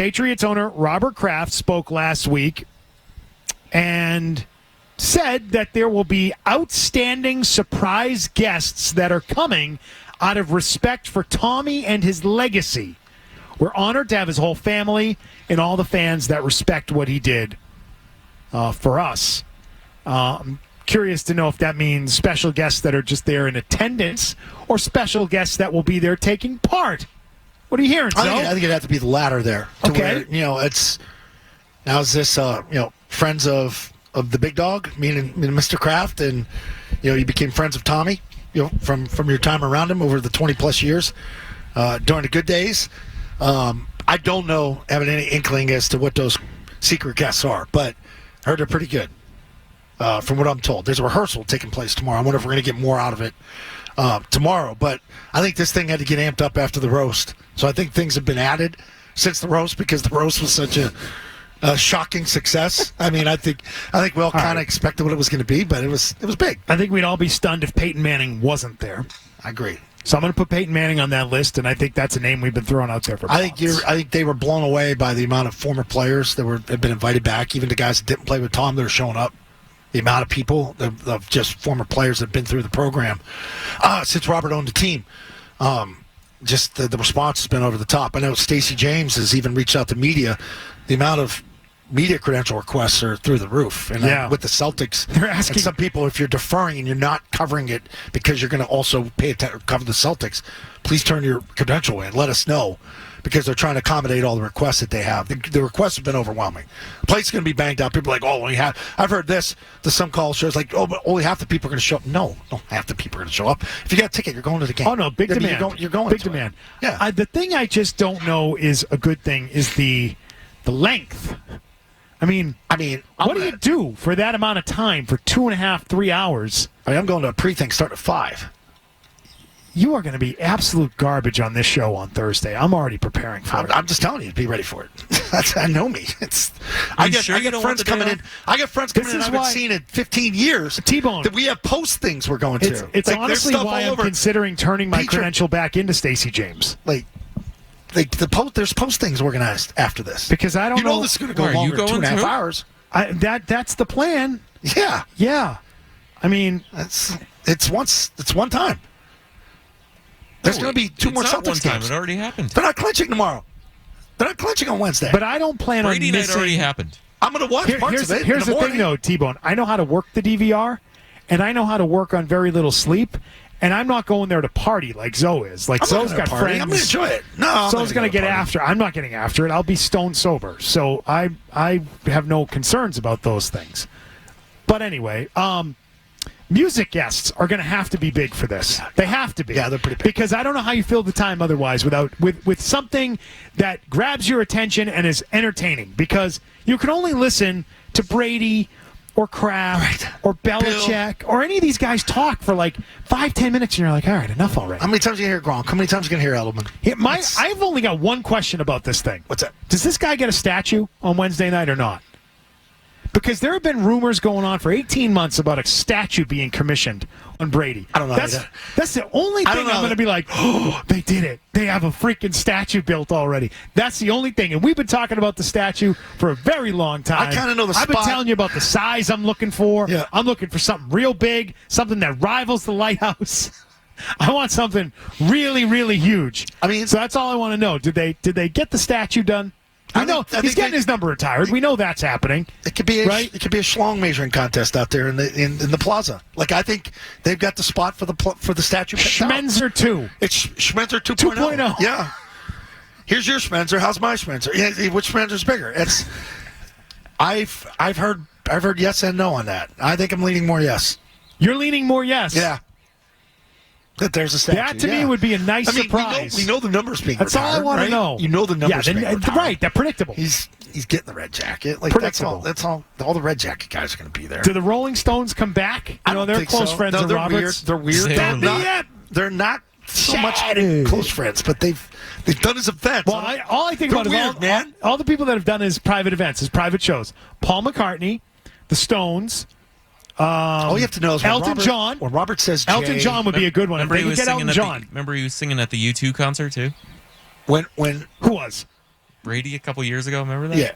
Patriots owner Robert Kraft spoke last week and said that there will be outstanding surprise guests that are coming out of respect for Tommy and his legacy. We're honored to have his whole family and all the fans that respect what he did for us. I'm curious to know if that means special guests that are just there in attendance or special guests that will be there taking part. What are you hearing, Joe? I think it'd have to be the latter there. Okay. Where, it's now is this friends of the big dog, meaning Mr. Kraft, and you became friends of Tommy, from your time around him over the 20+ years during the good days. I don't know, having any inkling as to what those secret guests are, but I heard they're pretty good. From what I'm told, there's a rehearsal taking place tomorrow. I wonder if we're going to get more out of it tomorrow. But I think this thing had to get amped up after the roast. So I think things have been added since the roast because the roast was such a shocking success. I mean, I think we all kind of expected what it was going to be, but it was big. I think we'd all be stunned if Peyton Manning wasn't there. I agree. So I'm going to put Peyton Manning on that list, and I think that's a name we've been throwing out there for months. I think they were blown away by the amount of former players that have been invited back, even the guys that didn't play with Tom that are showing up. The amount of people, of just former players that have been through the program since Robert owned the team. Just the response has been over the top. I know Stacey James has even reached out to media. The amount of media credential requests are through the roof. And with the Celtics, they're asking some people, if you're deferring and you're not covering it because you're going to also cover the Celtics, please turn your credential in. Let us know. Because they're trying to accommodate all the requests that they have. The requests have been overwhelming. The plate's going to be banged out. People are like, I've heard this to some call shows, like, but only half the people are going to show up. No, half the people are going to show up. If you got a ticket, you're going to the game. Oh, no, big demand. You're going big to demand. It. Yeah. The thing I just don't know is a good thing is the length. I mean, what do you do for that amount of time, for 2.5, 3 hours? I'm going to a pre-thing starting at 5. You are going to be absolute garbage on this show on Thursday. I'm already preparing for it. I'm just telling you to be ready for it. I know me. I get friends coming in. I get friends coming in I haven't seen in 15 years. T-Bone. That we have post things we're going to. It's honestly why I'm considering turning my credential back into Stacey James. There's post things organized after this. Because I don't know. This is going to go longer than 2.5 hours. That's the plan. Yeah. Yeah. I mean, it's one time. There's going to be two more Celtics games. It already happened. They're not clinching tomorrow. They're not clinching on Wednesday. But I don't plan on missing. Brady night already happened. I'm going to watch parts of it. Here's the thing, though, T-Bone. I know how to work the DVR, and I know how to work on very little sleep, and I'm not going there to party like Zoe is. Like, Zoe's got friends. I'm going to enjoy it. No, Zoe's going to get after it. I'm not getting after it. I'll be stone sober. So I have no concerns about those things. But anyway, music guests are going to have to be big for this. Yeah, they have to be. Yeah, they're pretty big. Because I don't know how you fill the time otherwise with something that grabs your attention and is entertaining. Because you can only listen to Brady or Kraft or Belichick or any of these guys talk for like 5-10 minutes, and you're like, all right, enough already. How many times are you going to hear Gronk? How many times are you going to hear Edelman? I've only got one question about this thing. What's that? Does this guy get a statue on Wednesday night or not? Because there have been rumors going on for 18 months about a statue being commissioned on Brady. I don't know. That's the only thing I'm going to be like, oh, they did it. They have a freaking statue built already. That's the only thing. And we've been talking about the statue for a very long time. I kind of know the spot. I've been telling you about the size I'm looking for. Yeah. I'm looking for something real big, something that rivals the lighthouse. I want something really, really huge. So that's all I want to know. Did they get the statue done? I know he's getting his number retired. We know that's happening. It could be a schlong measuring contest out there in the plaza. Like, I think they've got the spot for the statue. Schmenzer 2. It's Schmenzer 2.0. Yeah. Here's your Schmenzer. How's my Schmenzer? Yeah, which Schmenzer's bigger? I've heard yes and no on that. I think I'm leaning more yes. You're leaning more yes. Yeah. That there's a statue. That to me would be a nice surprise. We know the numbers being That's retired, all I want to know. You know the numbers being retired. Right, they're predictable. He's getting the red jacket. Like, predictable. That's all the red jacket guys are going to be there. Do the Rolling Stones come back? I don't they're think close so. friends of Roberts. They're weird. They're not so much close friends, but they've done his events. Well, all I think about is all the people that have done his private events, his private shows. Paul McCartney, the Stones. All you have to know is Elton John. When Robert says Elton John would be a good one. Remember he was singing at the U2 concert too? When who was? Brady a couple years ago. Remember that? Yeah.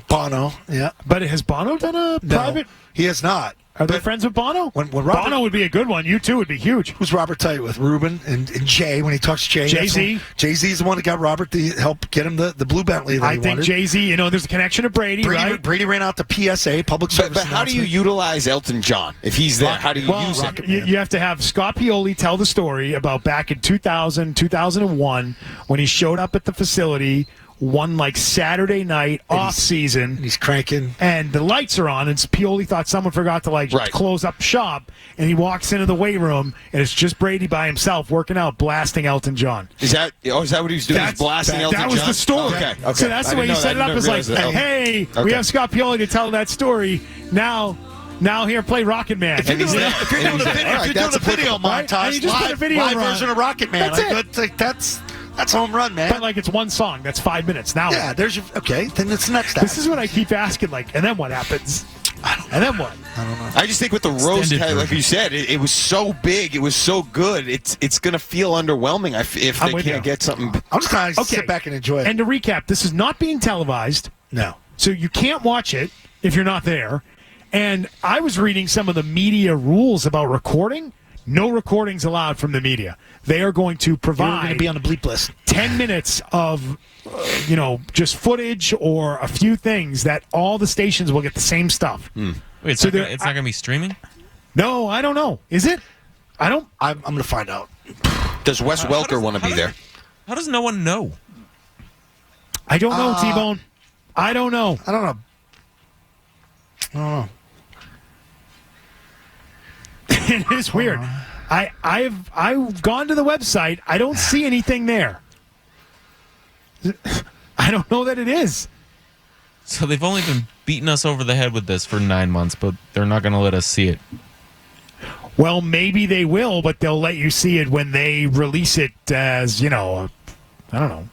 Bono, yeah. But has Bono done a private? He has not. Are they friends with Bono? When Robert, Bono would be a good one. You two would be huge. Who's Robert tight with? Ruben and Jay when he talks Jay. Jay-Z. Jay-Z's the one that got Robert to help get him the blue Bentley that I he think wanted. Jay-Z, there's a connection to Brady, right? Brady ran out the PSA, public service But how do you utilize Elton John if he's there? How do you use him? You have to have Scott Pioli tell the story about back in 2000, 2001 when he showed up at the facility one Saturday night off season. He's cranking. And the lights are on, and Pioli thought someone forgot to close up shop, and he walks into the weight room, and it's just Brady by himself working out, blasting Elton John. Is that what he was doing? He's blasting Elton John? That was the story. Okay. So that's the way he set it up. Is hey, we have Scott Pioli to tell that story. Now here, play Rocket Man. If you're doing a video montage, live version of Rocket Man, that's a home run, man. But it's one song. That's 5 minutes. Now there's your then it's the next step. This is what I keep asking. And then what happens? And then what? I don't know. I just think with the roast, like you said, it was so big, it was so good. It's going to feel underwhelming if they can't get something. I'm just going to sit back and enjoy it. And to recap, this is not being televised. No. So you can't watch it if you're not there. And I was reading some of the media rules about recording. No recordings allowed from the media. They are going to provide. You're going to be on the bleep list. 10 minutes of, just footage or a few things that all the stations will get the same stuff. Wait, it's not going to be streaming? No, I don't know. Is it? I'm going to find out. Does Wes Welker want to be there? How does no one know? I don't know, T-Bone. I don't know. I don't know. It is weird. I've gone to the website. I don't see anything there. I don't know that it is. So they've only been beating us over the head with this for 9 months, but they're not going to let us see it. Well, maybe they will, but they'll let you see it when they release it as, I don't know,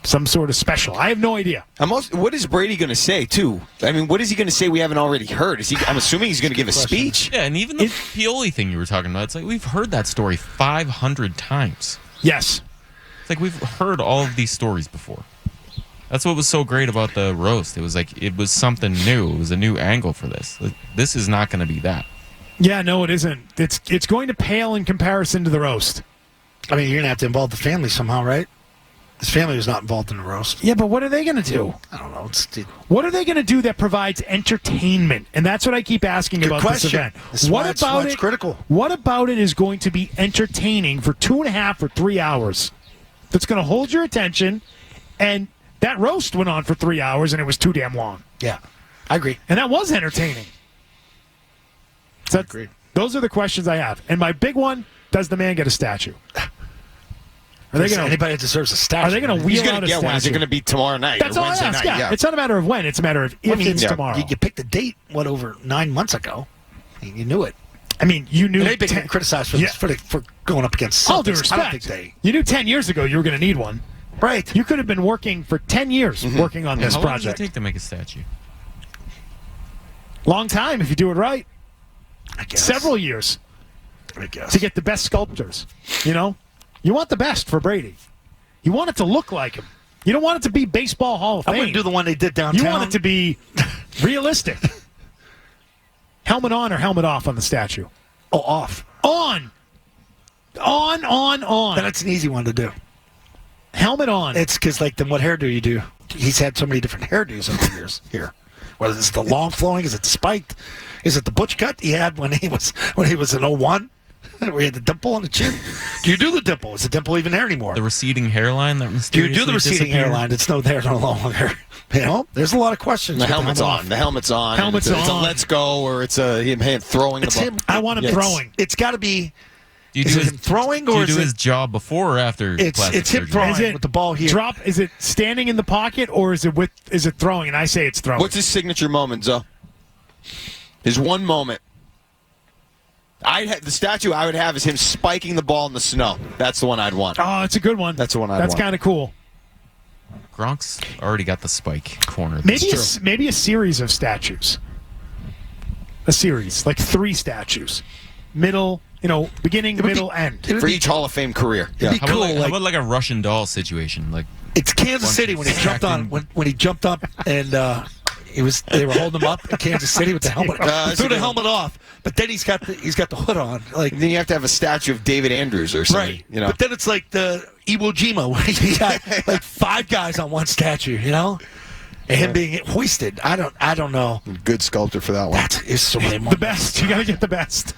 some sort of special. I have no idea. What is Brady going to say, too? I mean, what is he going to say we haven't already heard? I'm assuming he's going to give a speech. Yeah, and even the Pioli thing you were talking about, it's like we've heard that story 500 times. Yes. It's like we've heard all of these stories before. That's what was so great about the roast. It was it was something new. It was a new angle for this. This is not going to be that. Yeah, no, it isn't. It's going to pale in comparison to the roast. I mean, you're going to have to involve the family somehow, right? His family was not involved in the roast. Yeah, but what are they going to do? I don't know. What are they going to do that provides entertainment? And that's what I keep asking about this event. What about it is going to be entertaining for 2.5 or 3 hours? That's going to hold your attention. And that roast went on for 3 hours, and it was too damn long. Yeah, I agree. And that was entertaining. So I agree. Those are the questions I have. And my big one, does the man get a statue? Anybody that deserves a statue? Are they going to wheel out a statue? One. Is it going to be tomorrow night? That's all Wednesday I ask. night? Yeah. It's not a matter of when. It's a matter of if it's tomorrow. You picked the date, over 9 months ago. You knew it. I mean, you knew. They've been criticized for going up against Celtics. All due respect. You knew 10 years ago you were going to need one. Right. You could have been working for 10 years working on this project. How long does it take to make a statue? Long time if you do it right. I guess. Several years. I guess. To get the best sculptors. You want the best for Brady. You want it to look like him. You don't want it to be Baseball Hall of Fame. I wouldn't do the one they did downtown. You want it to be realistic. Helmet on or helmet off on the statue? Oh, off. On. Then it's an easy one to do. Helmet on. It's because, then what hairdo you do? He's had so many different hairdos over the years here. Whether it's the long flowing, is it spiked? Is it the butch cut he had when he was in 01? Where he had the dimple on the chin? Do you do the dimple? Is the dimple even there anymore? The receding hairline that mysteriously mysteriously do the receding hairline? It's no longer. There's a lot of questions. The helmet's on. The helmet's on. Helmet's on. It's a let's go, or it's him throwing the ball. I want him throwing. It's got to be. Do you do him throwing, or do you do his jaw before or after? It's him throwing with the ball here. Is it standing in the pocket, or is it throwing? And I say it's throwing. What's his signature moment, Zoe? His one moment. The statue I would have is him spiking the ball in the snow. That's the one I'd want. Oh, it's a good one. That's the one I'd want. That's kind of cool. Gronk's already got the spike corner. Maybe a series of statues. A series, 3 statues. Middle, beginning, middle, end. For each Hall of Fame career. It'd be cool. How about like a Russian doll situation? Like it's Kansas City when he jumped on when he jumped up and they were holding him up in Kansas City with the helmet. He threw the helmet off, but then he's got the hood on. Like then you have to have a statue of David Andrews or something. Right. But then it's like the Iwo Jima where you got like 5 guys on one statue. And him being hoisted. I don't know. Good sculptor for that one. That is so many The best. You got to get the best.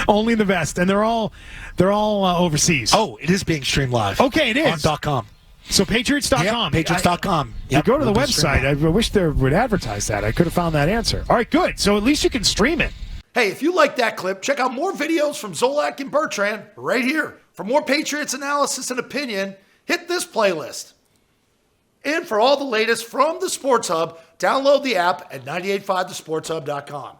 Only the best, and they're all overseas. Oh, it is being streamed live. Okay, it is on .com. So Patriots.com. Yep, Patriots.com. You go to the website. I wish they would advertise that. I could have found that answer. All right, good. So at least you can stream it. Hey, if you like that clip, check out more videos from Zolak and Bertrand right here. For more Patriots analysis and opinion, hit this playlist. And for all the latest from the Sports Hub, download the app at 985thesportshub.com.